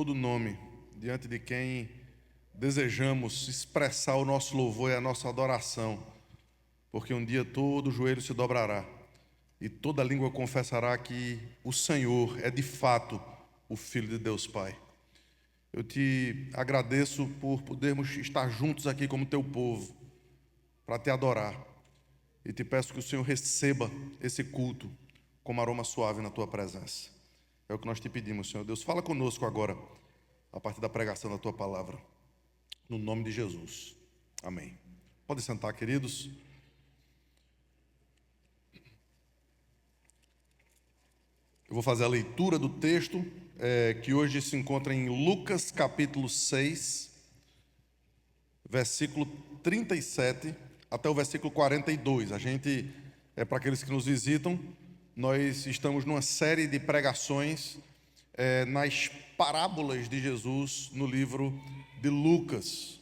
todo nome, diante de quem desejamos expressar o nosso louvor e a nossa adoração, porque um dia todo joelho se dobrará e toda língua confessará que o Senhor é de fato o Filho de Deus Pai. Eu te agradeço por podermos estar juntos aqui como teu povo, para te adorar. E te peço que o Senhor receba esse culto como aroma suave na tua presença. É o que nós te pedimos, Senhor Deus. Fala conosco agora, a partir da pregação da tua palavra. No nome de Jesus. Amém. Pode sentar, queridos. Eu vou fazer a leitura do texto, que hoje se encontra em Lucas capítulo 6, versículo 37 até o versículo 42. A gente, para aqueles que nos visitam, nós estamos numa série de pregações nas parábolas de Jesus no livro de Lucas.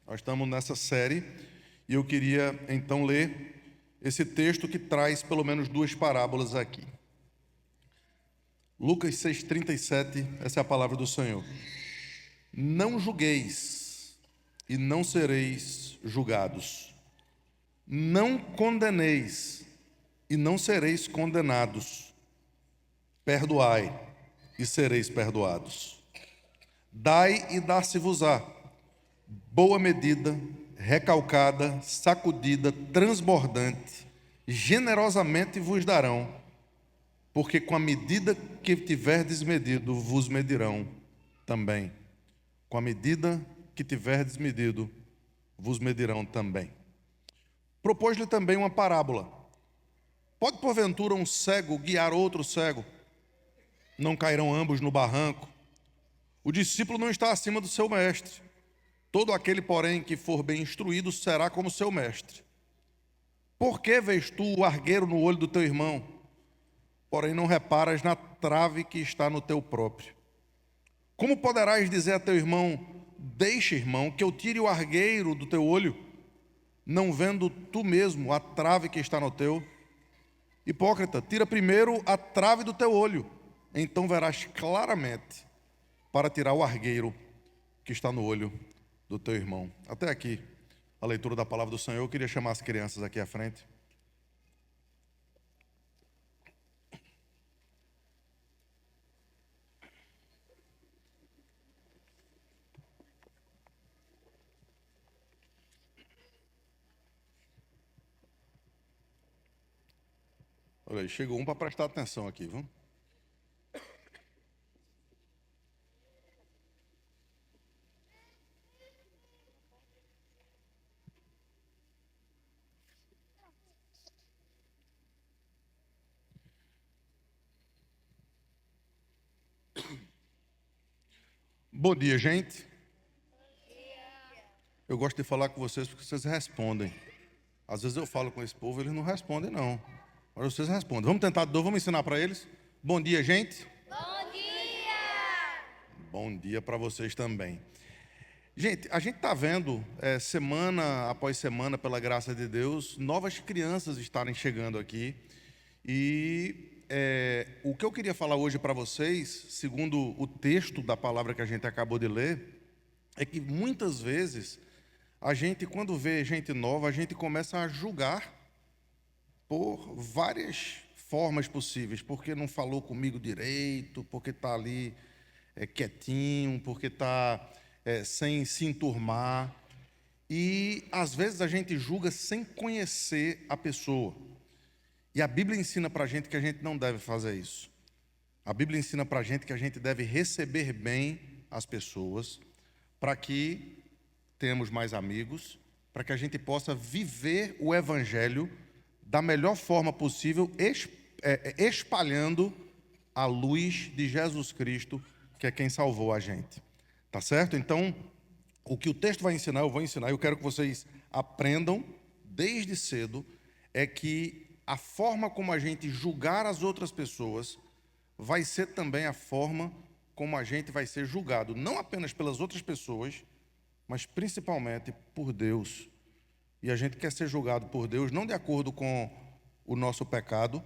Nós estamos nessa série e eu queria então ler esse texto que traz pelo menos duas parábolas aqui. Lucas 6,37, essa é a palavra do Senhor. Não julgueis e não sereis julgados. Não condeneis e não sereis condenados. Perdoai e sereis perdoados. Dai e dar-se-vos-á. Boa medida, recalcada, sacudida, transbordante, generosamente vos darão, porque com a medida que tiverdes medido, vos medirão também. Com a medida que tiverdes medido, vos medirão também. Propôs-lhe também uma parábola. Pode porventura um cego guiar outro cego? Não cairão ambos no barranco? O discípulo não está acima do seu mestre. Todo aquele, porém, que for bem instruído será como seu mestre. Por que vês tu o argueiro no olho do teu irmão, porém não reparas na trave que está no teu próprio? Como poderás dizer a teu irmão: deixa, irmão, que eu tire o argueiro do teu olho, não vendo tu mesmo a trave que está no teu? Hipócrita, tira primeiro a trave do teu olho, então verás claramente para tirar o argueiro que está no olho do teu irmão. Até aqui a leitura da palavra do Senhor. Eu queria chamar as crianças aqui à frente. Olha aí, chegou um para prestar atenção aqui, viu? Bom dia, gente. Eu gosto de falar com vocês porque vocês respondem. Às vezes eu falo com esse povo, eles não respondem, não. Mas vocês respondem. Vamos tentar de novo, vamos ensinar para eles. Bom dia, gente. Bom dia! Bom dia para vocês também. Gente, a gente está vendo, semana após semana, pela graça de Deus, novas crianças estarem chegando aqui. E o que eu queria falar hoje para vocês, segundo o texto da palavra que a gente acabou de ler, é que muitas vezes a gente, quando vê gente nova, a gente começa a julgar por várias formas possíveis, porque não falou comigo direito, porque está ali quietinho, porque está sem se enturmar. E às vezes a gente julga sem conhecer a pessoa. E a Bíblia ensina para a gente que a gente não deve fazer isso. A Bíblia ensina para a gente que a gente deve receber bem as pessoas, para que tenhamos mais amigos, para que a gente possa viver o Evangelho da melhor forma possível, espalhando a luz de Jesus Cristo, que é quem salvou a gente. Tá certo? Então, o que o texto vai ensinar, eu vou ensinar, eu quero que vocês aprendam desde cedo, é que a forma como a gente julgar as outras pessoas vai ser também a forma como a gente vai ser julgado, não apenas pelas outras pessoas, mas principalmente por Deus. E a gente quer ser julgado por Deus, não de acordo com o nosso pecado,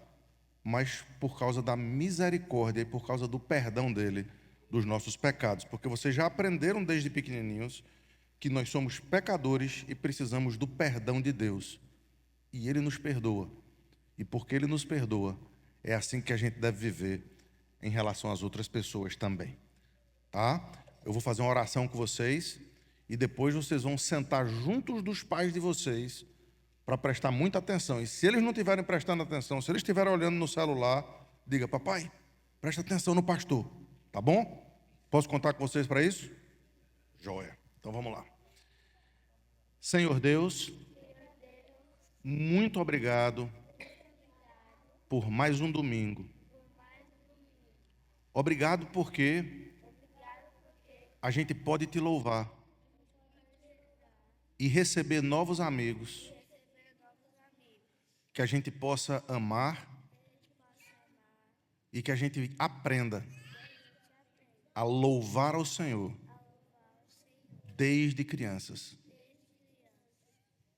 mas por causa da misericórdia e por causa do perdão dele dos nossos pecados, porque vocês já aprenderam desde pequenininhos que nós somos pecadores e precisamos do perdão de Deus. E Ele nos perdoa. E porque Ele nos perdoa, é assim que a gente deve viver em relação às outras pessoas também. Tá? Eu vou fazer uma oração com vocês e depois vocês vão sentar juntos dos pais de vocês para prestar muita atenção. E se eles não estiverem prestando atenção, se eles estiverem olhando no celular, diga: papai, presta atenção no pastor, tá bom? Posso contar com vocês para isso? Joia. Então vamos lá. Senhor Deus, muito obrigado por mais um domingo. Obrigado porque a gente pode te louvar e receber novos amigos, que a gente possa amar e que a gente aprenda a louvar ao Senhor desde crianças.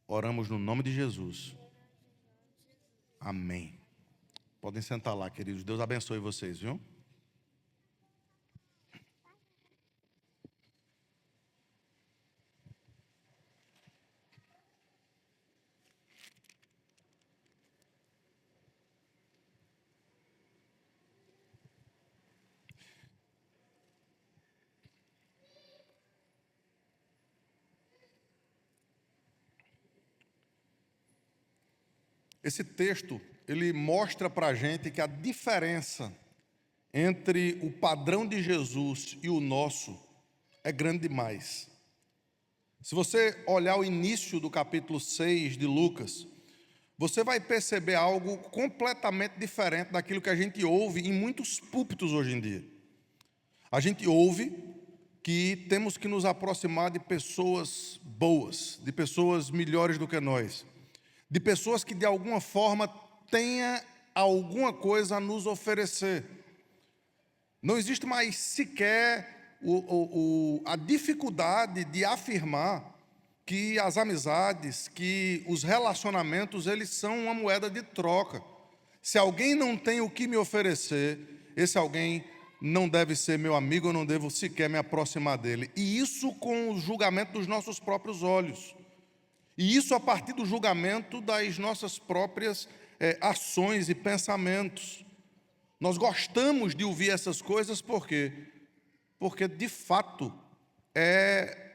Oramos no nome de Jesus. Amém. Podem sentar lá, queridos. Deus abençoe vocês, viu? Esse texto, ele mostra para a gente que a diferença entre o padrão de Jesus e o nosso é grande demais. Se você olhar o início do capítulo 6 de Lucas, você vai perceber algo completamente diferente daquilo que a gente ouve em muitos púlpitos hoje em dia. A gente ouve que temos que nos aproximar de pessoas boas, de pessoas melhores do que nós, de pessoas que de alguma forma tenha alguma coisa a nos oferecer. Não existe mais sequer a dificuldade de afirmar que as amizades, que os relacionamentos, eles são uma moeda de troca. Se alguém não tem o que me oferecer, esse alguém não deve ser meu amigo, eu não devo sequer me aproximar dele. E isso com o julgamento dos nossos próprios olhos. E isso a partir do julgamento das nossas próprias ações e pensamentos. Nós gostamos de ouvir essas coisas por quê? Porque de fato é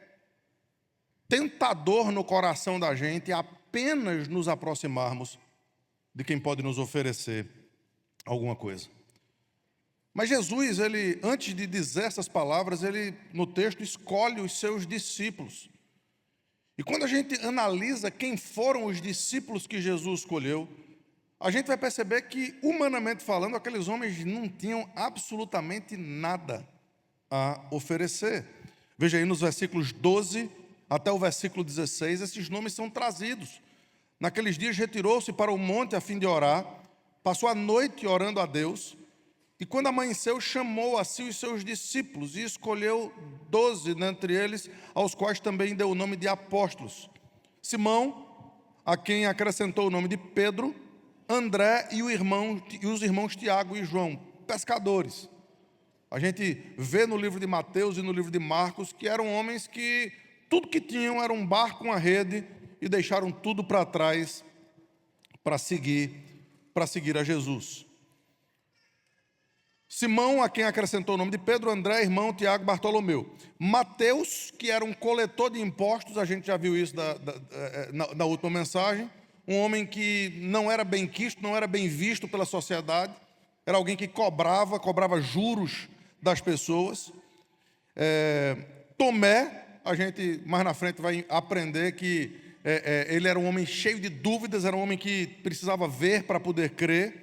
tentador no coração da gente apenas nos aproximarmos de quem pode nos oferecer alguma coisa. Mas Jesus, ele, antes de dizer essas palavras, ele no texto escolhe os seus discípulos. E quando a gente analisa quem foram os discípulos que Jesus escolheu, a gente vai perceber que, humanamente falando, aqueles homens não tinham absolutamente nada a oferecer. Veja aí nos versículos 12 até o versículo 16, esses nomes são trazidos. Naqueles dias retirou-se para o monte a fim de orar, passou a noite orando a Deus, e quando amanheceu, chamou a si os seus discípulos e escolheu 12 dentre eles, aos quais também deu o nome de apóstolos. Simão, a quem acrescentou o nome de Pedro, André e os irmãos Tiago e João, pescadores. A gente vê no livro de Mateus e no livro de Marcos que eram homens que tudo que tinham era um barco, uma rede, e deixaram tudo para trás para seguir a Jesus. Simão, a quem acrescentou o nome de Pedro, André, irmão, Tiago, Bartolomeu. Mateus, que era um coletor de impostos, a gente já viu isso na última mensagem, um homem que não era bem quisto, não era bem visto pela sociedade, era alguém que cobrava juros das pessoas. Tomé, a gente mais na frente vai aprender que ele era um homem cheio de dúvidas, era um homem que precisava ver para poder crer.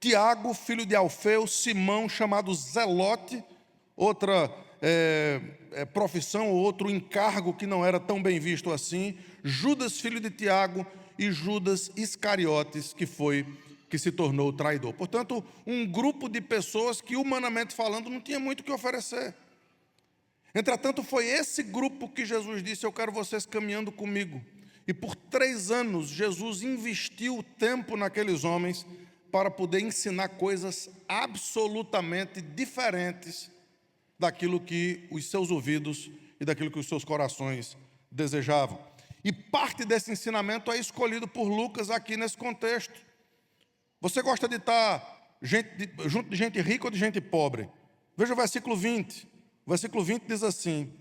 Tiago, filho de Alfeu, Simão, chamado Zelote, outra profissão, ou outro encargo que não era tão bem visto assim. Judas, filho de Tiago, e Judas Iscariotes, que se tornou traidor. Portanto, um grupo de pessoas que, humanamente falando, não tinha muito o que oferecer. Entretanto, foi esse grupo que Jesus disse: eu quero vocês caminhando comigo. E por 3 anos, Jesus investiu tempo naqueles homens para poder ensinar coisas absolutamente diferentes daquilo que os seus ouvidos e daquilo que os seus corações desejavam. E parte desse ensinamento é escolhido por Lucas aqui nesse contexto. Você gosta de estar junto de gente rica ou de gente pobre? Veja o versículo 20. O versículo 20 diz assim: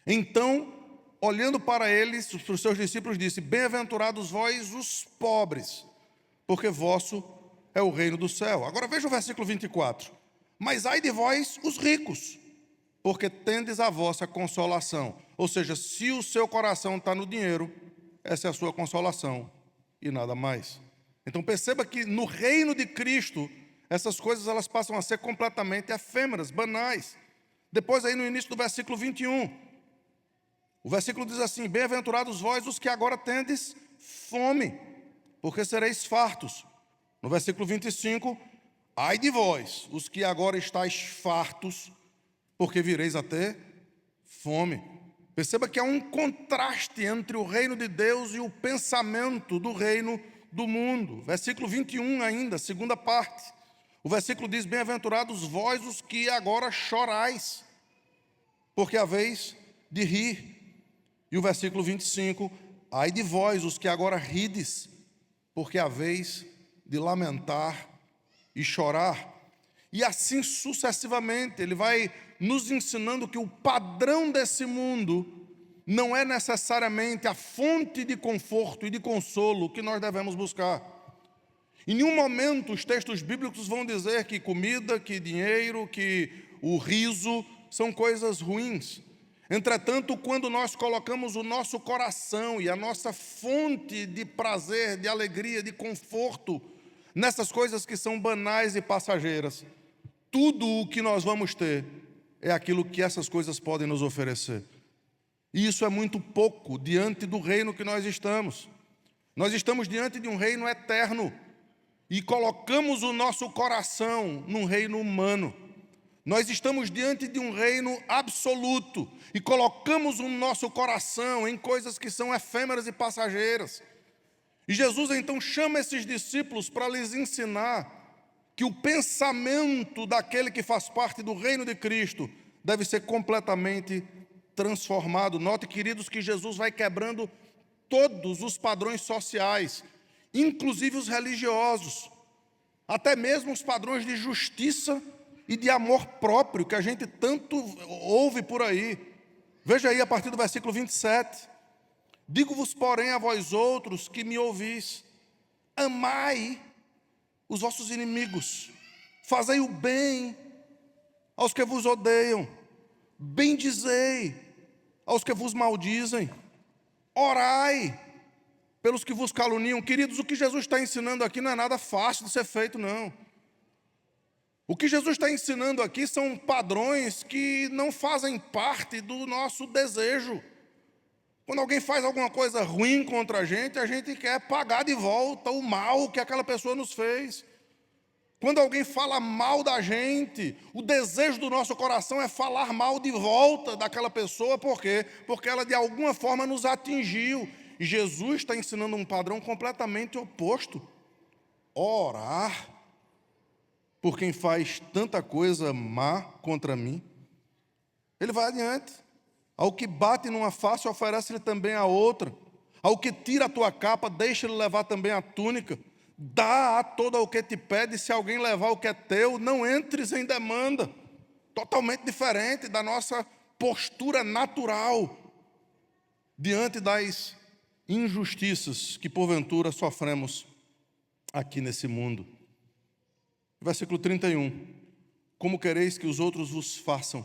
então, olhando para eles, para os seus discípulos, disse: bem-aventurados vós os pobres, porque vosso é o reino do céu. Agora veja o versículo 24. Mas ai de vós os ricos, porque tendes a vossa consolação. Ou seja, se o seu coração está no dinheiro, essa é a sua consolação e nada mais. Então perceba que no reino de Cristo, essas coisas elas passam a ser completamente efêmeras, banais. Depois aí no início do versículo 21, o versículo diz assim: bem-aventurados vós os que agora tendes fome, porque sereis fartos. No versículo 25, ai de vós os que agora estáis fartos, porque vireis a ter fome. Perceba que há um contraste entre o reino de Deus e o pensamento do reino do mundo. Versículo 21 ainda, segunda parte. O versículo diz: bem-aventurados vós os que agora chorais, porque haveis de rir. E o versículo 25, ai de vós os que agora rides, porque haveis de lamentar e chorar. E assim sucessivamente, ele vai nos ensinando que o padrão desse mundo não é necessariamente a fonte de conforto e de consolo que nós devemos buscar. Em nenhum momento os textos bíblicos vão dizer que comida, que dinheiro, que o riso são coisas ruins. Entretanto, quando nós colocamos o nosso coração e a nossa fonte de prazer, de alegria, de conforto nessas coisas que são banais e passageiras, tudo o que nós vamos ter é aquilo que essas coisas podem nos oferecer. E isso é muito pouco diante do reino que nós estamos. Nós estamos diante de um reino eterno e colocamos o nosso coração num reino humano. Nós estamos diante de um reino absoluto e colocamos o nosso coração em coisas que são efêmeras e passageiras. E Jesus então chama esses discípulos para lhes ensinar que o pensamento daquele que faz parte do reino de Cristo deve ser completamente transformado. Note, queridos, que Jesus vai quebrando todos os padrões sociais, inclusive os religiosos, até mesmo os padrões de justiça e de amor próprio que a gente tanto ouve por aí. Veja aí a partir do versículo 27. Digo-vos, porém, a vós outros que me ouvis, amai os vossos inimigos, fazei o bem aos que vos odeiam, bendizei aos que vos maldizem, orai pelos que vos caluniam. Queridos, o que Jesus está ensinando aqui não é nada fácil de ser feito, não. O que Jesus está ensinando aqui são padrões que não fazem parte do nosso desejo. Quando alguém faz alguma coisa ruim contra a gente quer pagar de volta o mal que aquela pessoa nos fez. Quando alguém fala mal da gente, o desejo do nosso coração é falar mal de volta daquela pessoa. Por quê? Porque ela de alguma forma nos atingiu. E Jesus está ensinando um padrão completamente oposto. Orar por quem faz tanta coisa má contra mim. Ele vai adiante. Ao que bate numa face, oferece-lhe também a outra. Ao que tira a tua capa, deixa-lhe levar também a túnica. Dá a todo o que te pede. Se alguém levar o que é teu, não entres em demanda. Totalmente diferente da nossa postura natural diante das injustiças que porventura sofremos aqui nesse mundo. Versículo 31. Como quereis que os outros vos façam,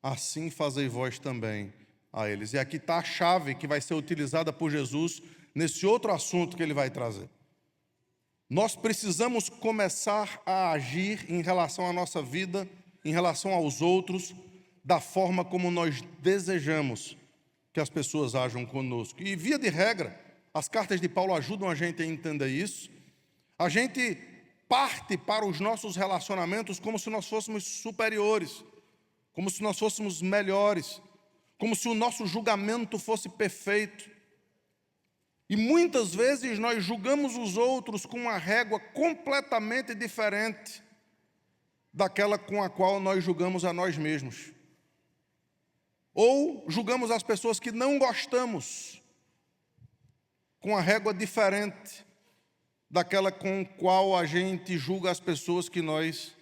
assim fazei vós também a eles. E aqui está a chave que vai ser utilizada por Jesus nesse outro assunto que ele vai trazer. Nós precisamos começar a agir em relação à nossa vida, em relação aos outros, da forma como nós desejamos que as pessoas ajam conosco. E via de regra, as cartas de Paulo ajudam a gente a entender isso. A gente parte para os nossos relacionamentos como se nós fôssemos superiores, como se nós fôssemos melhores, como se o nosso julgamento fosse perfeito. E muitas vezes nós julgamos os outros com uma régua completamente diferente daquela com a qual nós julgamos a nós mesmos. Ou julgamos as pessoas que não gostamos com a régua diferente daquela com a qual a gente julga as pessoas que nós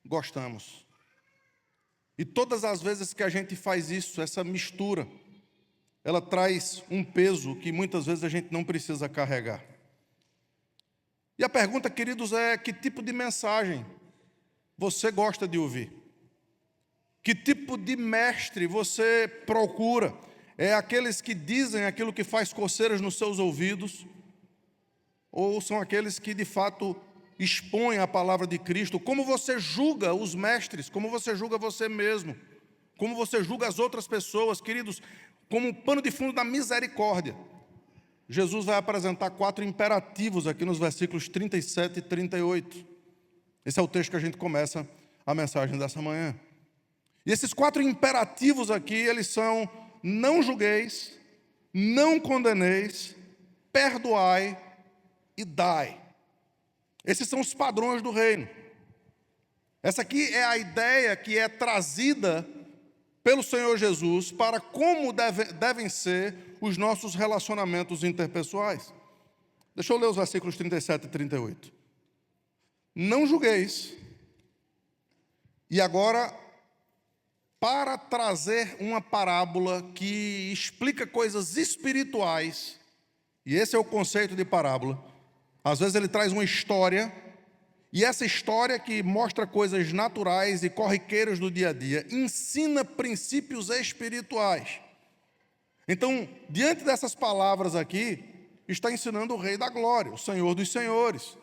gostamos. E todas as vezes que a gente faz isso, essa mistura, ela traz um peso que muitas vezes a gente não precisa carregar. E a pergunta, queridos, é: que tipo de mensagem você gosta de ouvir? Que tipo de mestre você procura? É aqueles que dizem aquilo que faz coceiras nos seus ouvidos? Ou são aqueles que de fato expõem a palavra de Cristo? Como você julga os mestres? Como você julga você mesmo? Como você julga as outras pessoas? Queridos, como um pano de fundo da misericórdia, Jesus vai apresentar 4 imperativos aqui nos versículos 37 e 38. Esse é o texto que a gente começa a mensagem dessa manhã. E esses 4 imperativos aqui, eles são: não julgueis, não condeneis, perdoai e dai. Esses são os padrões do reino. Essa aqui é a ideia que é trazida pelo Senhor Jesus para como devem ser os nossos relacionamentos interpessoais. Deixa eu ler os versículos 37 e 38. Não julgueis. E agora, para trazer uma parábola que explica coisas espirituais, e esse é o conceito de parábola. Às vezes ele traz uma história, e essa história que mostra coisas naturais e corriqueiras do dia a dia, ensina princípios espirituais. Então, diante dessas palavras aqui, está ensinando o Rei da Glória, o Senhor dos Senhores.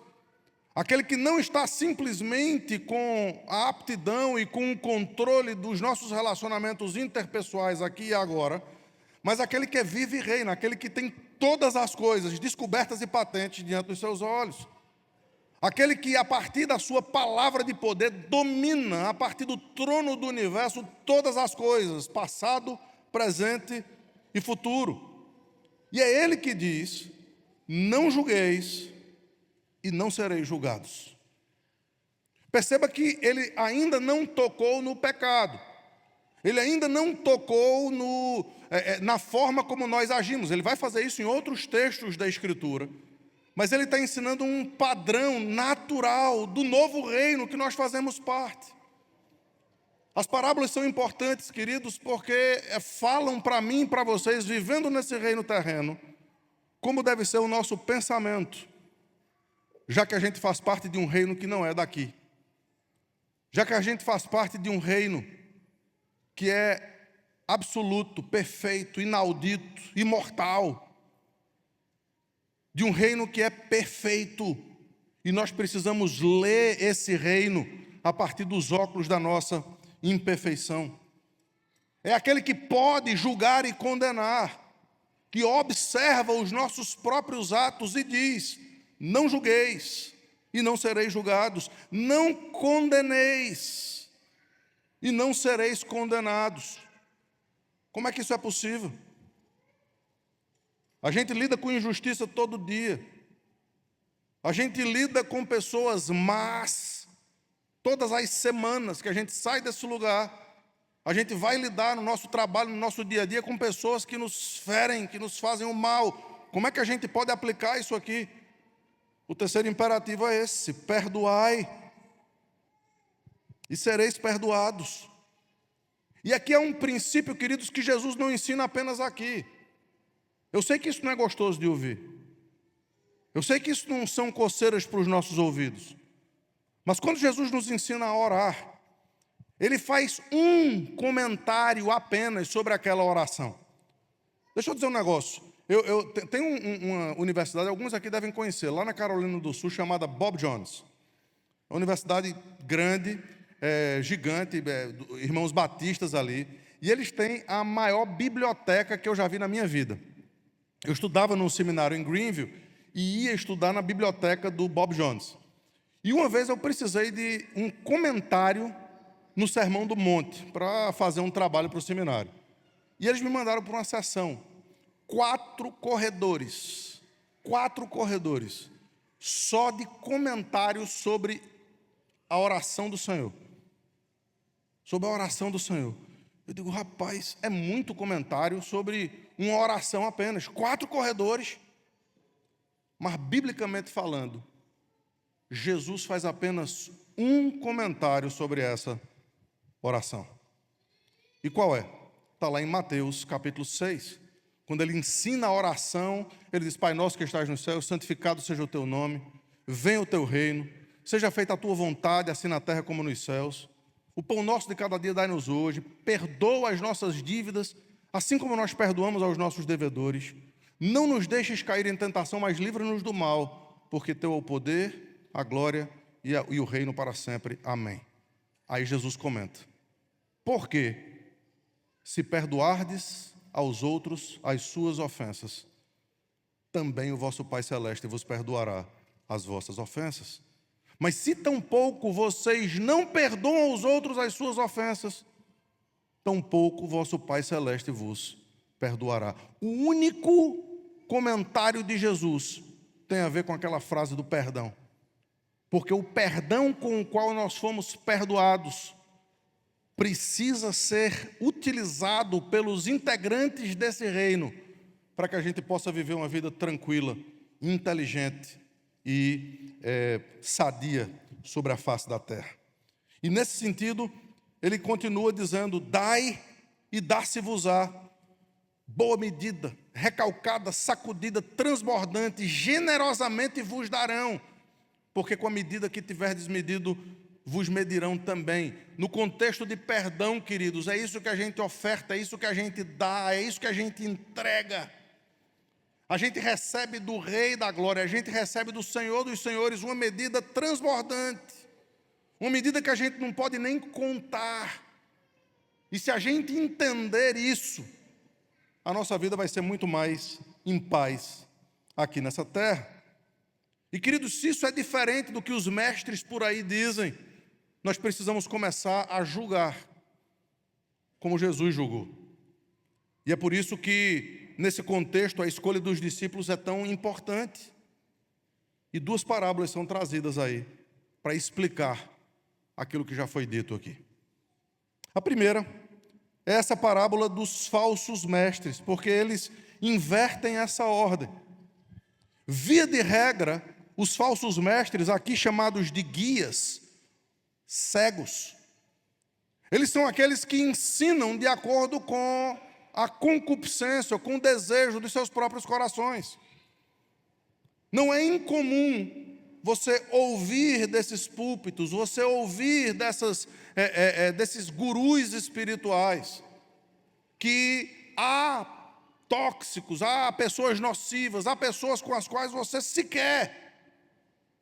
Aquele que não está simplesmente com a aptidão e com o controle dos nossos relacionamentos interpessoais aqui e agora, mas aquele que vive e reina, aquele que tem todas as coisas descobertas e patentes diante dos seus olhos. Aquele que, a partir da sua palavra de poder, domina, a partir do trono do universo, todas as coisas, passado, presente e futuro. E é Ele que diz: não julgueis e não sereis julgados. Perceba que Ele ainda não tocou no pecado. Ele ainda não tocou na forma como nós agimos. Ele vai fazer isso em outros textos da Escritura. Mas ele está ensinando um padrão natural do novo reino que nós fazemos parte. As parábolas são importantes, queridos, porque falam para mim e para vocês, vivendo nesse reino terreno, como deve ser o nosso pensamento, já que a gente faz parte de um reino que não é daqui. Já que a gente faz parte de um reino que é absoluto, perfeito, inaudito, imortal. De um reino que é perfeito. E nós precisamos ler esse reino a partir dos óculos da nossa imperfeição. É aquele que pode julgar e condenar, que observa os nossos próprios atos e diz: não julgueis e não sereis julgados, não condeneis e não sereis condenados. Como é que isso é possível? A gente lida com injustiça todo dia. A gente lida com pessoas más. Todas as semanas que a gente sai desse lugar, a gente vai lidar no nosso trabalho, no nosso dia a dia, com pessoas que nos ferem, que nos fazem o mal. Como é que a gente pode aplicar isso aqui? O terceiro imperativo é esse: perdoai e sereis perdoados. E aqui é um princípio, queridos, que Jesus não ensina apenas aqui. Eu sei que isso não é gostoso de ouvir. Eu sei que isso não são coceiras para os nossos ouvidos. Mas quando Jesus nos ensina a orar, Ele faz um comentário apenas sobre aquela oração. Deixa eu dizer um negócio. Tem uma universidade, alguns aqui devem conhecer, lá na Carolina do Sul, chamada Bob Jones. Uma universidade grande, gigante, irmãos batistas ali. E eles têm a maior biblioteca que eu já vi na minha vida. Eu estudava num seminário em Greenville e ia estudar na biblioteca do Bob Jones. E uma vez eu precisei de um comentário no Sermão do Monte para fazer um trabalho para o seminário. E eles me mandaram para uma sessão. 4 corredores, só de comentários sobre a oração do Senhor. Sobre a oração do Senhor. Eu digo, rapaz, é muito comentário sobre uma oração apenas. 4 corredores. Mas, biblicamente falando, Jesus faz apenas um comentário sobre essa oração. E qual é? Está lá em Mateus, capítulo 6. Quando ele ensina a oração, ele diz, Pai nosso que estás nos céus, santificado seja o teu nome, venha o teu reino, seja feita a tua vontade, assim na terra como nos céus. O pão nosso de cada dia dai-nos hoje, perdoa as nossas dívidas, assim como nós perdoamos aos nossos devedores. Não nos deixes cair em tentação, mas livra-nos do mal, porque teu é o poder, a glória e o reino para sempre. Amém. Aí Jesus comenta, porque se perdoardes aos outros as suas ofensas, também o vosso Pai Celeste vos perdoará as vossas ofensas. Mas se tampouco vocês não perdoam aos outros as suas ofensas, tampouco o vosso Pai Celeste vos perdoará. O único comentário de Jesus tem a ver com aquela frase do perdão. Porque o perdão com o qual nós fomos perdoados precisa ser utilizado pelos integrantes desse reino para que a gente possa viver uma vida tranquila, inteligente e sadia sobre a face da terra. E nesse sentido, ele continua dizendo, dai e dar-se-vos-á, boa medida, recalcada, sacudida, transbordante, generosamente vos darão, porque com a medida que tiverdes medido, vos medirão também. No contexto de perdão, queridos, é isso que a gente oferta, é isso que a gente dá, é isso que a gente entrega. A gente recebe do Rei da Glória, a gente recebe do Senhor dos Senhores uma medida transbordante, uma medida que a gente não pode nem contar. E se a gente entender isso, a nossa vida vai ser muito mais em paz aqui nessa terra. E queridos, se isso é diferente do que os mestres por aí dizem, nós precisamos começar a julgar, como Jesus julgou. E é por isso que, nesse contexto, a escolha dos discípulos é tão importante. E 2 parábolas são trazidas aí, para explicar aquilo que já foi dito aqui. A primeira é essa parábola dos falsos mestres, porque eles invertem essa ordem. Via de regra, os falsos mestres, aqui chamados de guias, cegos, eles são aqueles que ensinam de acordo com a concupiscência, com o desejo dos seus próprios corações. Não é incomum você ouvir desses púlpitos, você ouvir desses gurus espirituais, que há tóxicos, há pessoas nocivas, há pessoas com as quais você sequer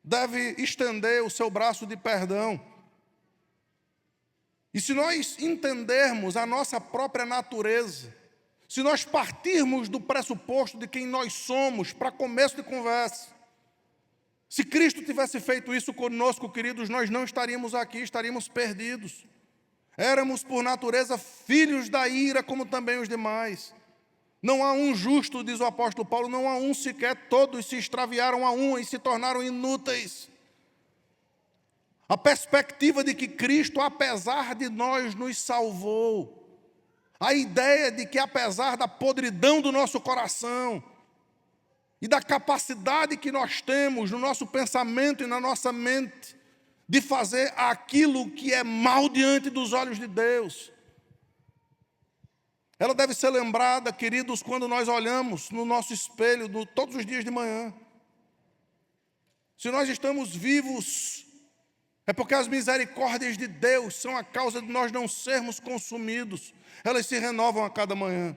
deve estender o seu braço de perdão. E se nós entendermos a nossa própria natureza, se nós partirmos do pressuposto de quem nós somos, para começo de conversa, se Cristo tivesse feito isso conosco, queridos, nós não estaríamos aqui, estaríamos perdidos. Éramos, por natureza, filhos da ira, como também os demais. Não há um justo, diz o apóstolo Paulo, não há um sequer, todos se extraviaram a uma e se tornaram inúteis. A perspectiva de que Cristo, apesar de nós, nos salvou. A ideia de que, apesar da podridão do nosso coração e da capacidade que nós temos no nosso pensamento e na nossa mente de fazer aquilo que é mal diante dos olhos de Deus, ela deve ser lembrada, queridos, quando nós olhamos no nosso espelho todos os dias de manhã. Se nós estamos vivos, é porque as misericórdias de Deus são a causa de nós não sermos consumidos. Elas se renovam a cada manhã.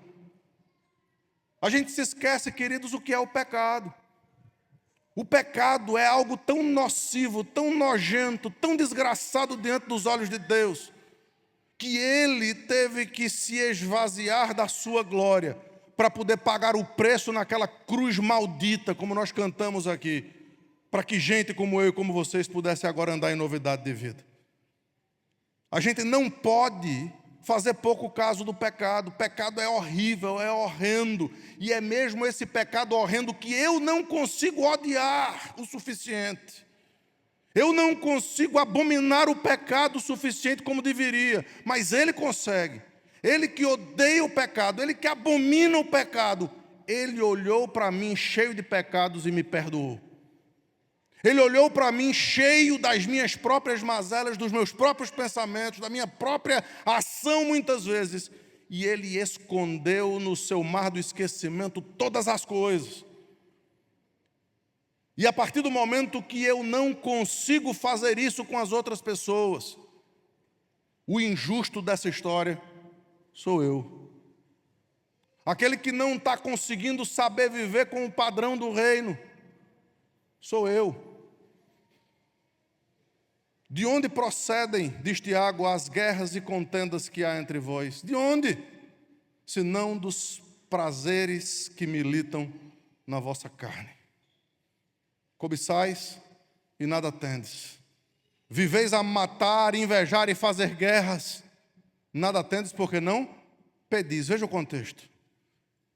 A gente se esquece, queridos, o que é o pecado. O pecado é algo tão nocivo, tão nojento, tão desgraçado diante dos olhos de Deus, que Ele teve que se esvaziar da sua glória para poder pagar o preço naquela cruz maldita, como nós cantamos aqui, para que gente como eu e como vocês pudessem agora andar em novidade de vida. A gente não pode fazer pouco caso do pecado. O pecado é horrível, é horrendo, e é mesmo esse pecado horrendo que eu não consigo odiar o suficiente. Eu não consigo abominar o pecado o suficiente como deveria, mas Ele consegue. Ele que odeia o pecado, Ele que abomina o pecado, Ele olhou para mim cheio de pecados e me perdoou. Ele olhou para mim cheio das minhas próprias mazelas, dos meus próprios pensamentos, da minha própria ação muitas vezes, e Ele escondeu no seu mar do esquecimento todas as coisas. E a partir do momento que eu não consigo fazer isso com as outras pessoas, o injusto dessa história sou eu. Aquele que não está conseguindo saber viver com o padrão do reino sou eu. De onde procedem, diz Tiago, as guerras e contendas que há entre vós? De onde? Senão dos prazeres que militam na vossa carne. Cobiçais e nada tendes. Viveis a matar, invejar e fazer guerras. Nada tendes porque não pedis. Veja o contexto.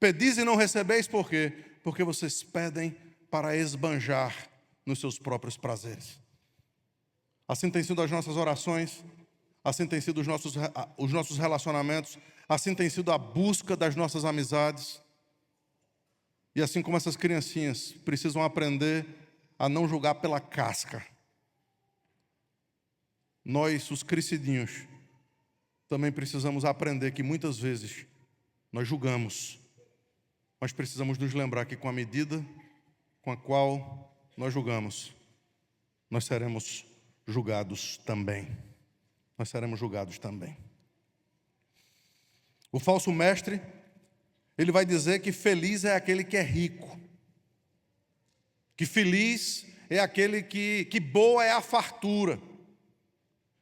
Pedis e não recebeis por quê? Porque vocês pedem para esbanjar nos seus próprios prazeres. Assim tem sido as nossas orações, assim tem sido os nossos relacionamentos, assim tem sido a busca das nossas amizades. E assim como essas criancinhas precisam aprender a não julgar pela casca, nós, os crescidinhos, também precisamos aprender que muitas vezes nós julgamos, mas precisamos nos lembrar que com a medida com a qual nós julgamos, nós seremos julgados também. Nós seremos julgados também. O falso mestre, ele vai dizer que feliz é aquele que é rico. Que feliz é aquele que boa é a fartura.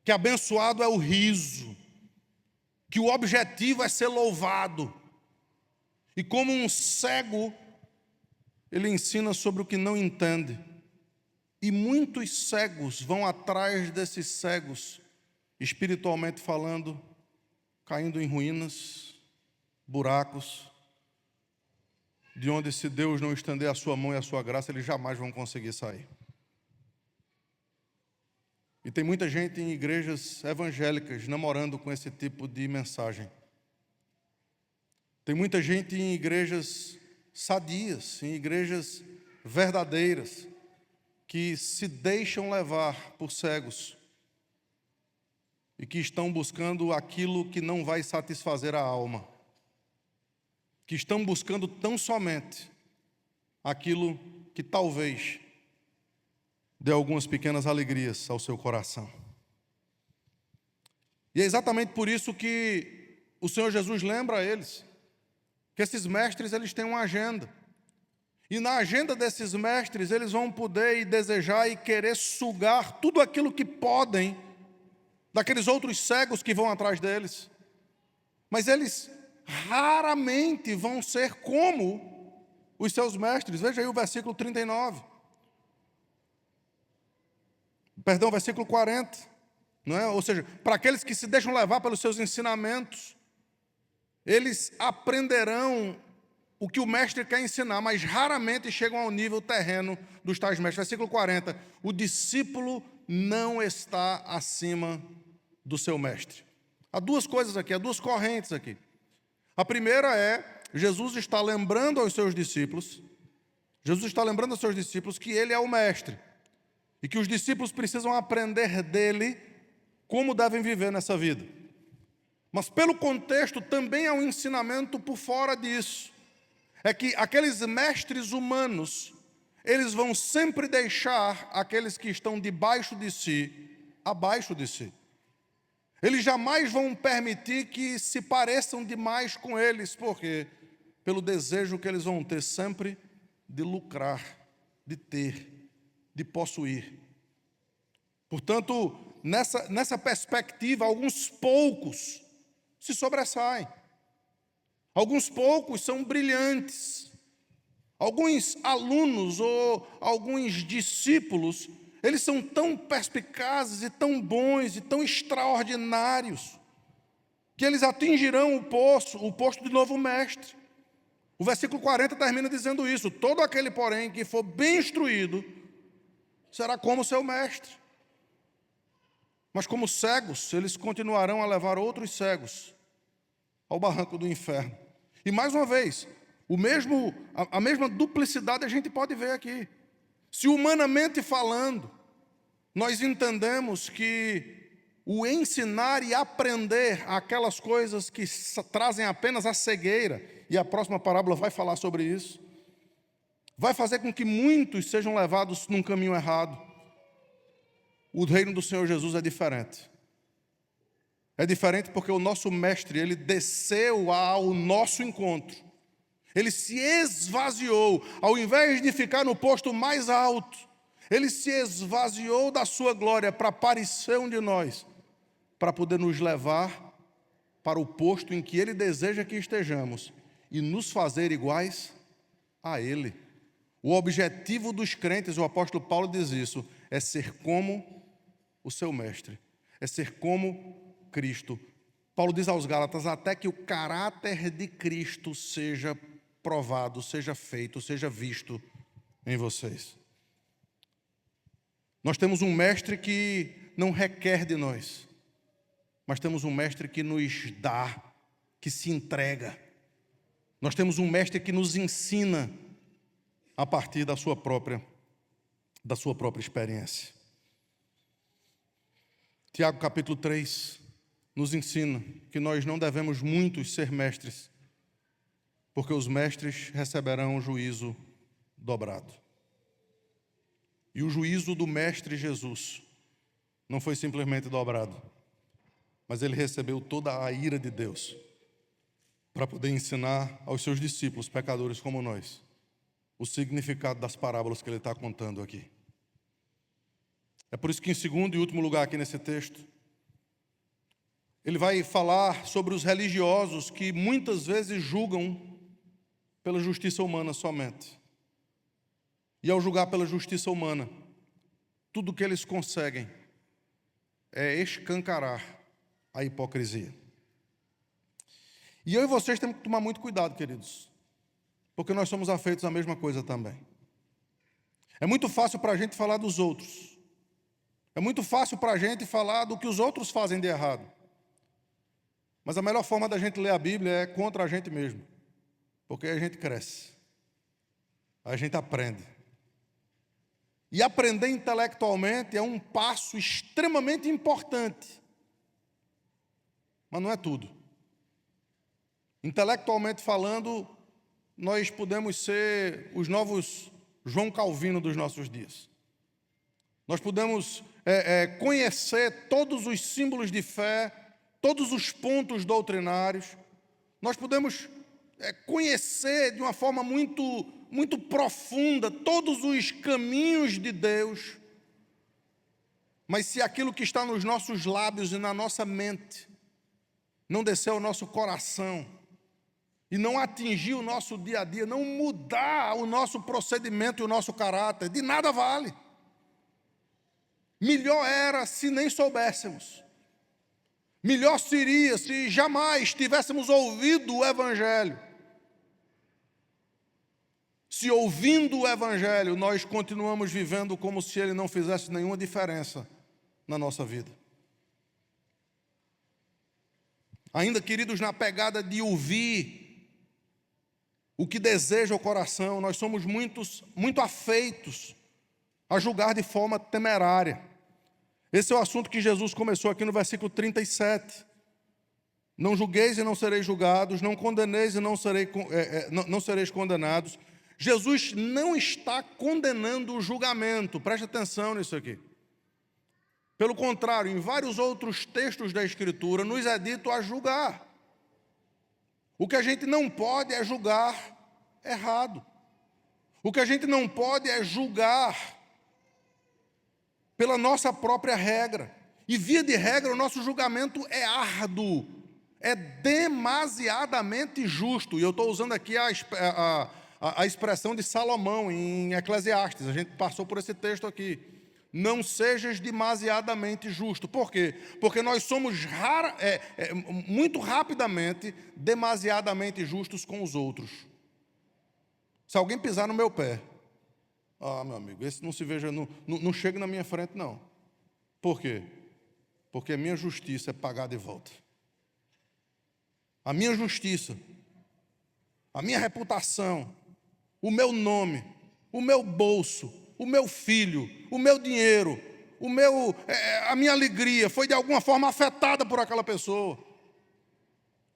Que abençoado é o riso. Que o objetivo é ser louvado. E como um cego, ele ensina sobre o que não entende. E muitos cegos vão atrás desses cegos, espiritualmente falando, caindo em ruínas, buracos, de onde se Deus não estender a sua mão e a sua graça, eles jamais vão conseguir sair. E tem muita gente em igrejas evangélicas namorando com esse tipo de mensagem. Tem muita gente em igrejas sadias, em igrejas verdadeiras, que se deixam levar por cegos e que estão buscando aquilo que não vai satisfazer a alma, que estão buscando tão somente aquilo que talvez dê algumas pequenas alegrias ao seu coração. E é exatamente por isso que o Senhor Jesus lembra a eles que esses mestres, eles têm uma agenda. E na agenda desses mestres, eles vão poder e desejar e querer sugar tudo aquilo que podem daqueles outros cegos que vão atrás deles. Mas eles raramente vão ser como os seus mestres. Veja aí o versículo 39. Perdão, versículo 40. Não é? Ou seja, para aqueles que se deixam levar pelos seus ensinamentos, eles aprenderão o que o mestre quer ensinar, mas raramente chegam ao nível terreno dos tais mestres. Versículo 40, o discípulo não está acima do seu mestre. Há duas coisas aqui, há duas correntes aqui. A primeira é, Jesus está lembrando aos seus discípulos que ele é o mestre, e que os discípulos precisam aprender dele como devem viver nessa vida. Mas pelo contexto também há um ensinamento por fora disso. É que aqueles mestres humanos, eles vão sempre deixar aqueles que estão debaixo de si, abaixo de si. Eles jamais vão permitir que se pareçam demais com eles, porque pelo desejo que eles vão ter sempre de lucrar, de ter, de possuir. Portanto, nessa perspectiva, alguns poucos se sobressaem. Alguns poucos são brilhantes. Alguns alunos ou alguns discípulos, eles são tão perspicazes e tão bons e tão extraordinários, que eles atingirão o posto de novo mestre. O versículo 40 termina dizendo isso: todo aquele, porém, que for bem instruído, será como seu mestre. Mas como cegos, eles continuarão a levar outros cegos ao barranco do inferno. E mais uma vez, a mesma duplicidade a gente pode ver aqui. Se humanamente falando, nós entendemos que o ensinar e aprender aquelas coisas que trazem apenas a cegueira, e a próxima parábola vai falar sobre isso, vai fazer com que muitos sejam levados num caminho errado. O reino do Senhor Jesus é diferente. É diferente porque o nosso mestre, ele desceu ao nosso encontro. Ele se esvaziou, ao invés de ficar no posto mais alto, ele se esvaziou da sua glória para aparecer um de nós, para poder nos levar para o posto em que ele deseja que estejamos e nos fazer iguais a ele. O objetivo dos crentes, o apóstolo Paulo diz isso, é ser como o seu mestre, é ser como Cristo. Paulo diz aos Gálatas, até que o caráter de Cristo seja provado, seja feito, seja visto em vocês. Nós temos um mestre que não requer de nós, mas temos um mestre que nos dá, que se entrega. Nós temos um mestre que nos ensina a partir da sua própria experiência. Tiago capítulo 3 nos ensina que nós não devemos muitos ser mestres, porque os mestres receberão o juízo dobrado. E o juízo do mestre Jesus não foi simplesmente dobrado, mas ele recebeu toda a ira de Deus para poder ensinar aos seus discípulos, pecadores como nós, o significado das parábolas que ele está contando aqui. É por isso que em segundo e último lugar aqui nesse texto, ele vai falar sobre os religiosos que muitas vezes julgam pela justiça humana somente. E ao julgar pela justiça humana, tudo que eles conseguem é escancarar a hipocrisia. E eu e vocês temos que tomar muito cuidado, queridos, porque nós somos afeitos à mesma coisa também. É muito fácil para a gente falar dos outros. É muito fácil para a gente falar do que os outros fazem de errado. Mas a melhor forma da gente ler a Bíblia é contra a gente mesmo. Porque aí a gente cresce. Aí a gente aprende. E aprender intelectualmente é um passo extremamente importante. Mas não é tudo. Intelectualmente falando, nós podemos ser os novos João Calvino dos nossos dias. Nós podemos conhecer todos os símbolos de fé, todos os pontos doutrinários. Nós podemos conhecer de uma forma muito profunda todos os caminhos de Deus. Mas se aquilo que está nos nossos lábios e na nossa mente não descer ao nosso coração e não atingir o nosso dia a dia, não mudar o nosso procedimento e o nosso caráter, de nada vale. Melhor era se nem soubéssemos. Melhor seria se jamais tivéssemos ouvido o Evangelho. Se ouvindo o Evangelho, nós continuamos vivendo como se ele não fizesse nenhuma diferença na nossa vida. Ainda, queridos, na pegada de ouvir o que deseja o coração, nós somos muito afeitos a julgar de forma temerária. Esse é o assunto que Jesus começou aqui no versículo 37. Não julgueis e não sereis julgados, não condeneis e não sereis condenados. Jesus não está condenando o julgamento, preste atenção nisso aqui. Pelo contrário, em vários outros textos da Escritura, nos é dito a julgar. O que a gente não pode é julgar errado. O que a gente não pode é julgar pela nossa própria regra. E via de regra, o nosso julgamento é árduo, é demasiadamente justo. E eu estou usando aqui a expressão de Salomão em Eclesiastes. A gente passou por esse texto aqui. Não sejas demasiadamente justo. Por quê? Porque nós somos muito rapidamente demasiadamente justos com os outros. Se alguém pisar no meu pé, meu amigo, esse não se veja, não chega na minha frente, não. Por quê? porque a minha justiça é pagar de volta. A minha justiça, a minha reputação, o meu nome, o meu bolso, o meu filho, o meu dinheiro, a minha alegria foi de alguma forma afetada por aquela pessoa.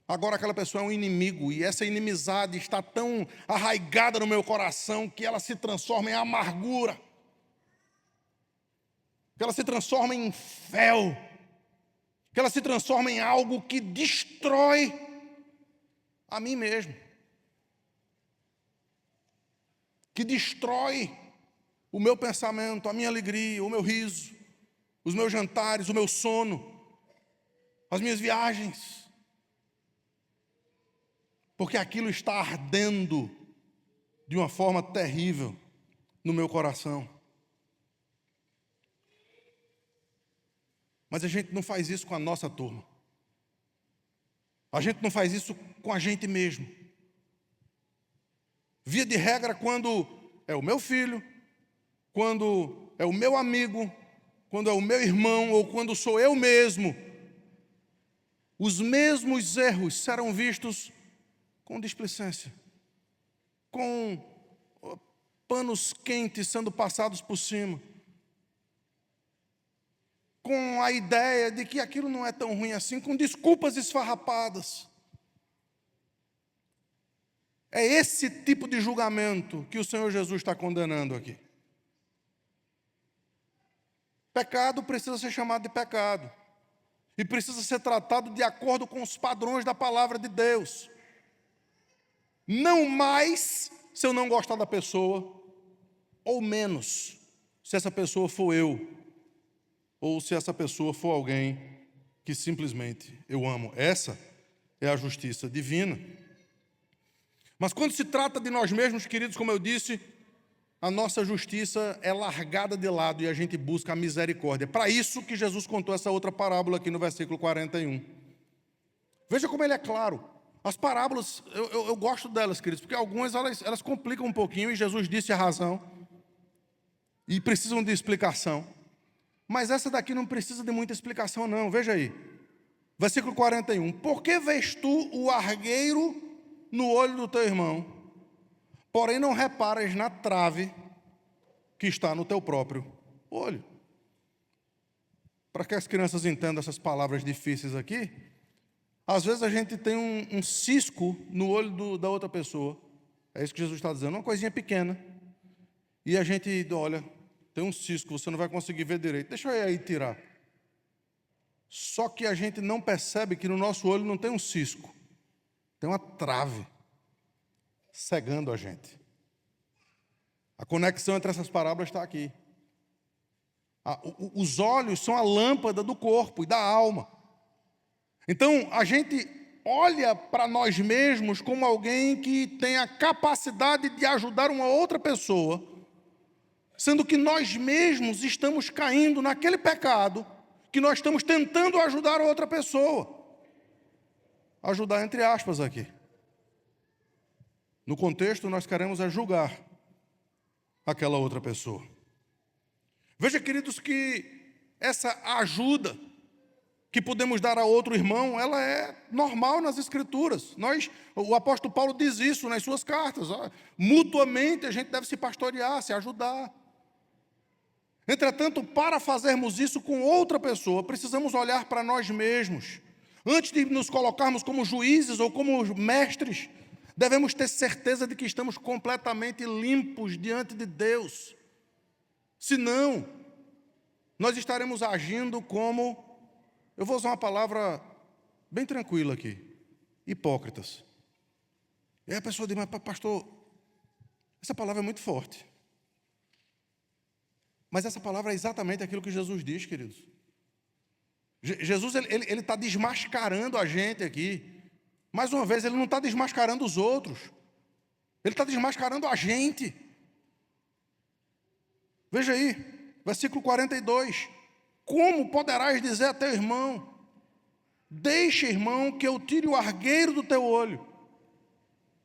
Agora aquela pessoa é um inimigo e essa inimizade está tão arraigada no meu coração que ela se transforma em amargura, que ela se transforma em fel, que ela se transforma em algo que destrói a mim mesmo, que destrói o meu pensamento, a minha alegria, o meu riso, os meus jantares, o meu sono, as minhas viagens. Porque aquilo está ardendo de uma forma terrível no meu coração. Mas a gente não faz isso com a nossa turma. A gente não faz isso com a gente mesmo. Via de regra, quando é o meu filho, quando é o meu amigo, quando é o meu irmão ou quando sou eu mesmo, os mesmos erros serão vistos com displicência, com panos quentes sendo passados por cima, com a ideia de que aquilo não é tão ruim assim, com desculpas esfarrapadas. É esse tipo de julgamento que o Senhor Jesus está condenando aqui. Pecado precisa ser chamado de pecado e precisa ser tratado de acordo com os padrões da palavra de Deus. Não mais se eu não gostar da pessoa, ou menos se essa pessoa for eu, ou se essa pessoa for alguém que simplesmente eu amo. Essa é a justiça divina. Mas quando se trata de nós mesmos, queridos, como eu disse, a nossa justiça é largada de lado e a gente busca a misericórdia. É para isso que Jesus contou essa outra parábola aqui no versículo 41. Veja como ele é claro. As parábolas, eu gosto delas, queridos, porque algumas elas complicam um pouquinho, e Jesus disse a razão, e precisam de explicação. Mas essa daqui não precisa de muita explicação, não. Veja aí, versículo 41. Por que vês tu o argueiro no olho do teu irmão, porém não reparas na trave que está no teu próprio olho? Para que as crianças entendam essas palavras difíceis aqui, às vezes a gente tem um cisco no olho da outra pessoa. É isso que Jesus está dizendo, uma coisinha pequena. E a gente olha, tem um cisco, você não vai conseguir ver direito. Deixa eu ir aí tirar. Só que a gente não percebe que no nosso olho não tem um cisco. Tem uma trave cegando a gente. A conexão entre essas parábolas está aqui. Os olhos são a lâmpada do corpo e da alma. Então, a gente olha para nós mesmos como alguém que tem a capacidade de ajudar uma outra pessoa, sendo que nós mesmos estamos caindo naquele pecado que nós estamos tentando ajudar a outra pessoa. Ajudar entre aspas aqui. No contexto, nós queremos julgar aquela outra pessoa. Veja, queridos, que essa ajuda que podemos dar a outro irmão, ela é normal nas Escrituras. O apóstolo Paulo diz isso nas suas cartas. Mutuamente a gente deve se pastorear, se ajudar. Entretanto, para fazermos isso com outra pessoa, precisamos olhar para nós mesmos. Antes de nos colocarmos como juízes ou como mestres, devemos ter certeza de que estamos completamente limpos diante de Deus. Senão, nós estaremos agindo como, eu vou usar uma palavra bem tranquila aqui, hipócritas. E aí a pessoa diz, mas pastor, essa palavra é muito forte. Mas essa palavra é exatamente aquilo que Jesus diz, queridos. Jesus ele está desmascarando a gente aqui. Mais uma vez, ele não está desmascarando os outros. Ele está desmascarando a gente. Veja aí, versículo 42. Como poderás dizer a teu irmão, deixa, irmão, que eu tire o argueiro do teu olho,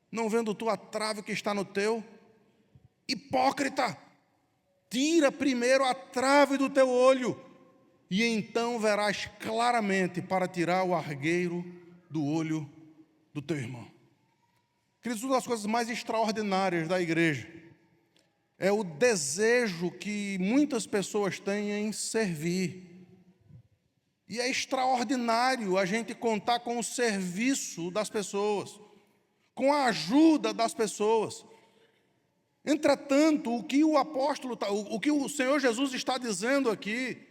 não vendo tu a trave que está no teu? Hipócrita, tira primeiro a trave do teu olho, e então verás claramente para tirar o argueiro do olho do teu irmão. Queridos, uma das coisas mais extraordinárias da igreja é o desejo que muitas pessoas têm em servir. E é extraordinário a gente contar com o serviço das pessoas, com a ajuda das pessoas. Entretanto, o que o Senhor Jesus está dizendo aqui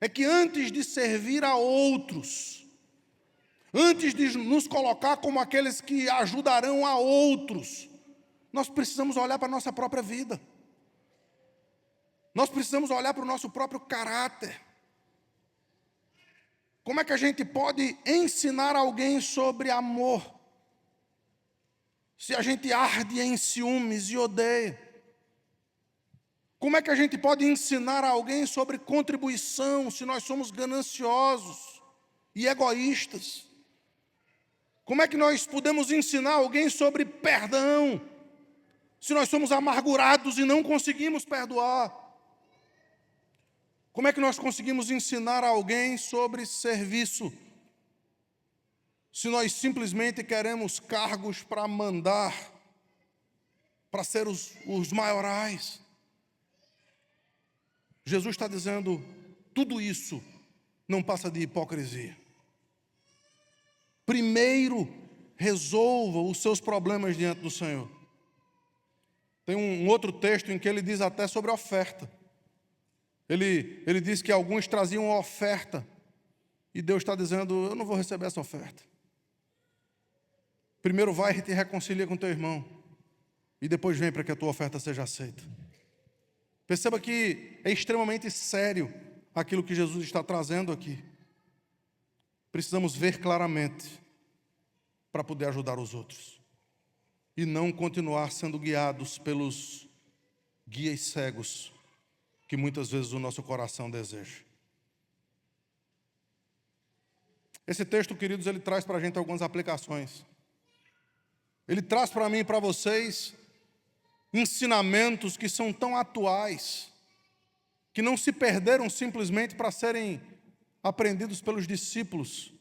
é que antes de servir a outros, antes de nos colocar como aqueles que ajudarão a outros, nós precisamos olhar para a nossa própria vida. Nós precisamos olhar para o nosso próprio caráter. Como é que a gente pode ensinar alguém sobre amor, se a gente arde em ciúmes e odeia? Como é que a gente pode ensinar alguém sobre contribuição, se nós somos gananciosos e egoístas? Como é que nós podemos ensinar alguém sobre perdão, se nós somos amargurados e não conseguimos perdoar? Como é que nós conseguimos ensinar alguém sobre serviço, se nós simplesmente queremos cargos para mandar, para ser os maiorais? Jesus está dizendo, tudo isso não passa de hipocrisia. Primeiro, resolva os seus problemas diante do Senhor. Tem um outro texto em que ele diz até sobre a oferta. Ele diz que alguns traziam uma oferta, e Deus está dizendo, eu não vou receber essa oferta. Primeiro vai e te reconcilia com teu irmão, e depois vem para que a tua oferta seja aceita. Perceba que é extremamente sério aquilo que Jesus está trazendo aqui. Precisamos ver claramente para poder ajudar os outros, e não continuar sendo guiados pelos guias cegos que muitas vezes o nosso coração deseja. Esse texto, queridos, ele traz para a gente algumas aplicações. Ele traz para mim e para vocês ensinamentos que são tão atuais, que não se perderam simplesmente para serem aprendidos pelos discípulos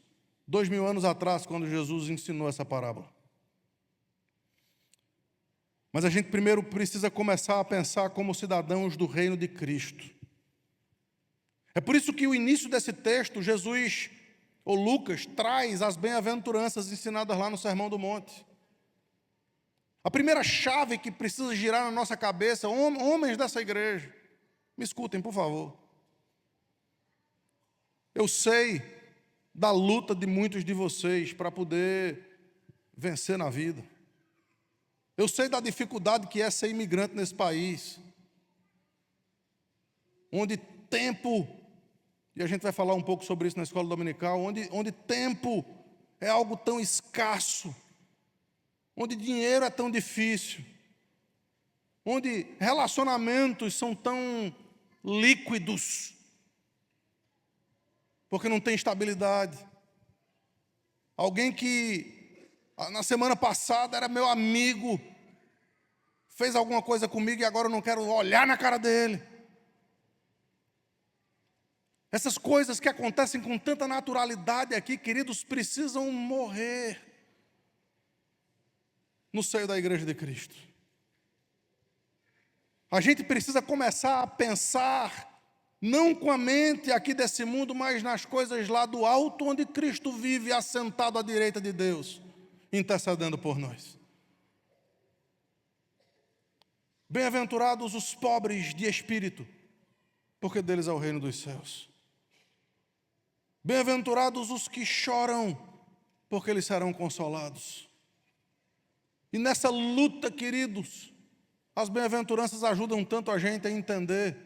2000 anos atrás, quando Jesus ensinou essa parábola. Mas a gente primeiro precisa começar a pensar como cidadãos do reino de Cristo. É por isso que o início desse texto, Jesus, ou Lucas, traz as bem-aventuranças ensinadas lá no Sermão do Monte. A primeira chave que precisa girar na nossa cabeça, homens dessa igreja, me escutem, por favor. Eu sei da luta de muitos de vocês para poder vencer na vida. Eu sei da dificuldade que é ser imigrante nesse país, onde tempo, e a gente vai falar um pouco sobre isso na escola dominical, onde tempo é algo tão escasso, onde dinheiro é tão difícil, onde relacionamentos são tão líquidos, porque não tem estabilidade. Alguém que na semana passada era meu amigo, fez alguma coisa comigo e agora eu não quero olhar na cara dele. Essas coisas que acontecem com tanta naturalidade aqui, queridos, precisam morrer no seio da igreja de Cristo. A gente precisa começar a pensar, não com a mente aqui desse mundo, mas nas coisas lá do alto, onde Cristo vive assentado à direita de Deus, intercedendo por nós. Bem-aventurados os pobres de espírito, porque deles é o reino dos céus. Bem-aventurados os que choram, porque eles serão consolados. E nessa luta, queridos, as bem-aventuranças ajudam tanto a gente a entender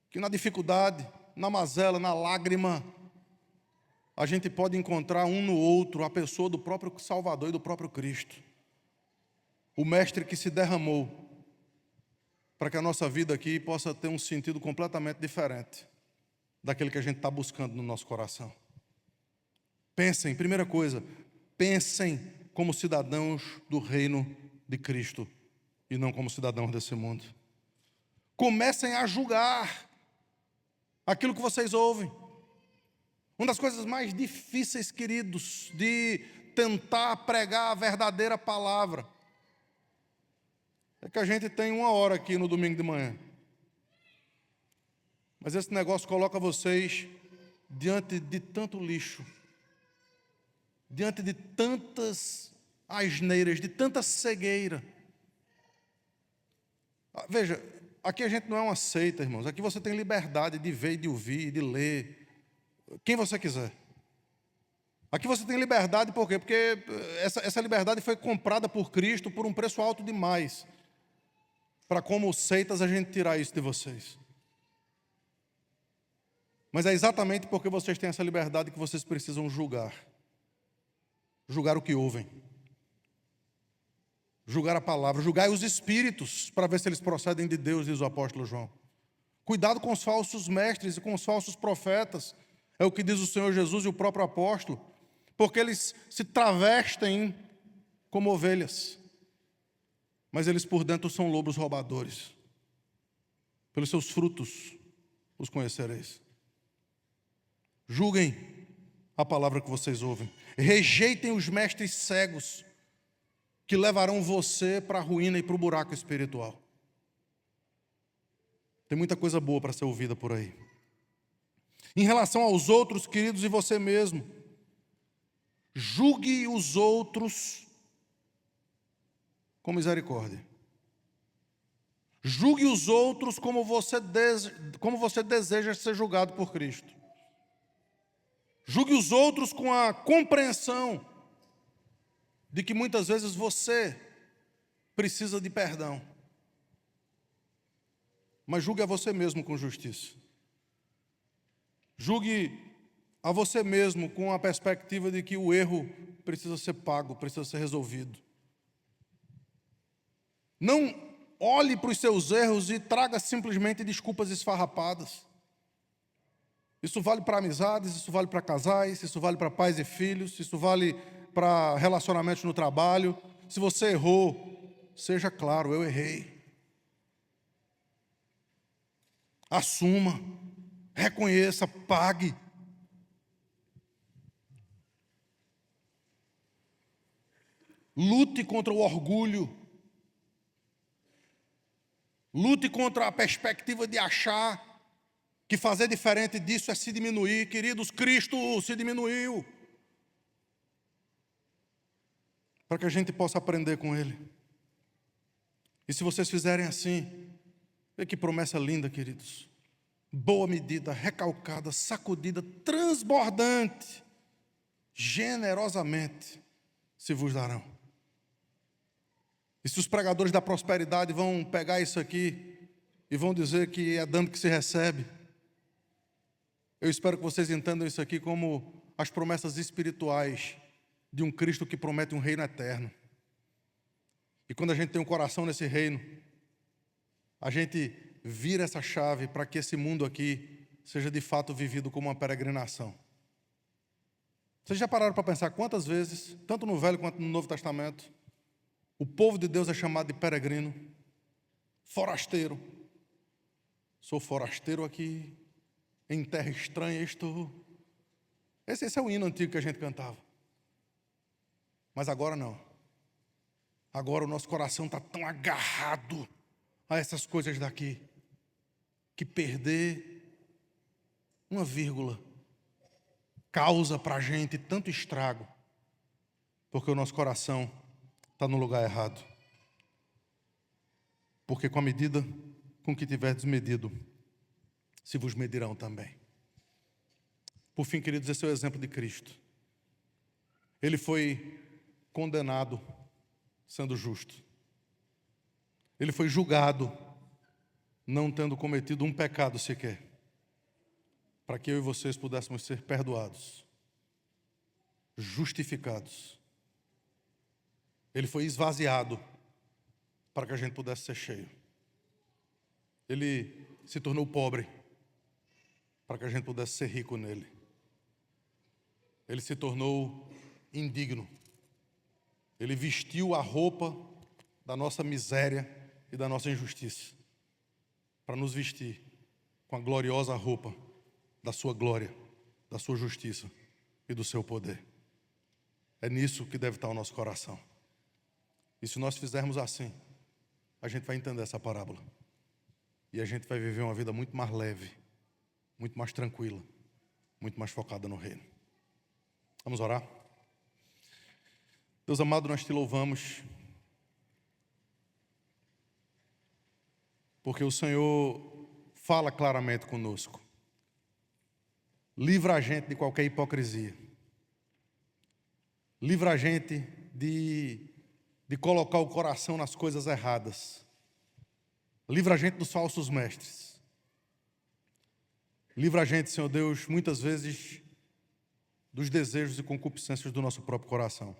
que na dificuldade, na mazela, na lágrima, a gente pode encontrar um no outro a pessoa do próprio Salvador e do próprio Cristo. O Mestre que se derramou para que a nossa vida aqui possa ter um sentido completamente diferente daquele que a gente está buscando no nosso coração. Pensem, primeira coisa, pensem como cidadãos do reino de Cristo e não como cidadãos desse mundo. Comecem a julgar. aquilo que vocês ouvem. Uma das coisas mais difíceis, queridos, de tentar pregar a verdadeira palavra é que a gente tem 1 hora aqui no domingo de manhã. Mas esse negócio coloca vocês diante de tanto lixo, diante de tantas asneiras, de tanta cegueira. Veja, aqui a gente não é uma seita, irmãos. Aqui você tem liberdade de ver, de ouvir, de ler, quem você quiser. Aqui você tem liberdade, por quê? Porque essa liberdade foi comprada por Cristo por um preço alto demais, para como seitas a gente tirar isso de vocês. Mas é exatamente porque vocês têm essa liberdade que vocês precisam julgar. Julgar o que ouvem. Julgar a palavra, julgar os espíritos, para ver se eles procedem de Deus, diz o apóstolo João. Cuidado com os falsos mestres e com os falsos profetas, é o que diz o Senhor Jesus e o próprio apóstolo, porque eles se travestem como ovelhas, mas eles por dentro são lobos roubadores. Pelos seus frutos os conhecereis. Julguem a palavra que vocês ouvem. Rejeitem os mestres cegos que levarão você para a ruína e para o buraco espiritual. Tem muita coisa boa para ser ouvida por aí. Em relação aos outros, queridos, e você mesmo, julgue os outros com misericórdia. Julgue os outros como você deseja ser julgado por Cristo. Julgue os outros com a compreensão de que muitas vezes você precisa de perdão. Mas julgue a você mesmo com justiça. Julgue a você mesmo com a perspectiva de que o erro precisa ser pago, precisa ser resolvido. Não olhe para os seus erros e traga simplesmente desculpas esfarrapadas. Isso vale para amizades, isso vale para casais, isso vale para pais e filhos, isso vale para relacionamentos no trabalho. Se você errou, seja claro, eu errei. Assuma, reconheça, pague. Lute contra o orgulho. Lute contra a perspectiva de achar que fazer diferente disso é se diminuir. Queridos, Cristo se diminuiu, para que a gente possa aprender com Ele. E se vocês fizerem assim, vê que promessa linda, queridos. Boa medida, recalcada, sacudida, transbordante, generosamente se vos darão. E se os pregadores da prosperidade vão pegar isso aqui e vão dizer que é dando que se recebe, eu espero que vocês entendam isso aqui como as promessas espirituais de um Cristo que promete um reino eterno. E quando a gente tem um coração nesse reino, a gente vira essa chave para que esse mundo aqui seja de fato vivido como uma peregrinação. Vocês já pararam para pensar quantas vezes, tanto no Velho quanto no Novo Testamento, o povo de Deus é chamado de peregrino, forasteiro. Sou forasteiro aqui, em terra estranha estou. Esse é o hino antigo que a gente cantava. Mas agora não. Agora o nosso coração está tão agarrado a essas coisas daqui, que perder uma vírgula causa para a gente tanto estrago, porque o nosso coração está no lugar errado. Porque com a medida com que tiverdes medido, se vos medirão também. Por fim, queridos, esse é o exemplo de Cristo. Ele foi condenado sendo justo. Ele foi julgado não tendo cometido um pecado sequer, para que eu e vocês pudéssemos ser perdoados, justificados. Ele foi esvaziado para que a gente pudesse ser cheio. Ele se tornou pobre para que a gente pudesse ser rico nele. Ele se tornou indigno. Ele vestiu a roupa da nossa miséria e da nossa injustiça, para nos vestir com a gloriosa roupa da sua glória, da sua justiça e do seu poder. É nisso que deve estar o nosso coração. E se nós fizermos assim, a gente vai entender essa parábola. E a gente vai viver uma vida muito mais leve, muito mais tranquila, muito mais focada no reino. Vamos orar? Deus amado, nós te louvamos, porque o Senhor fala claramente conosco. Livra a gente de qualquer hipocrisia. Livra a gente de colocar o coração nas coisas erradas. Livra a gente dos falsos mestres. Livra a gente, Senhor Deus, muitas vezes dos desejos e concupiscências do nosso próprio coração.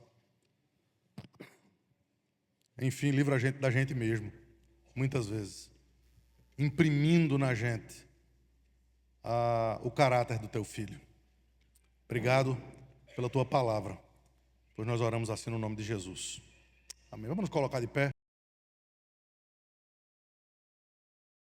Enfim, livra a gente da gente mesmo, muitas vezes, imprimindo na gente o caráter do Teu Filho. Obrigado pela Tua palavra, pois nós oramos assim no nome de Jesus. Amém. Vamos nos colocar de pé.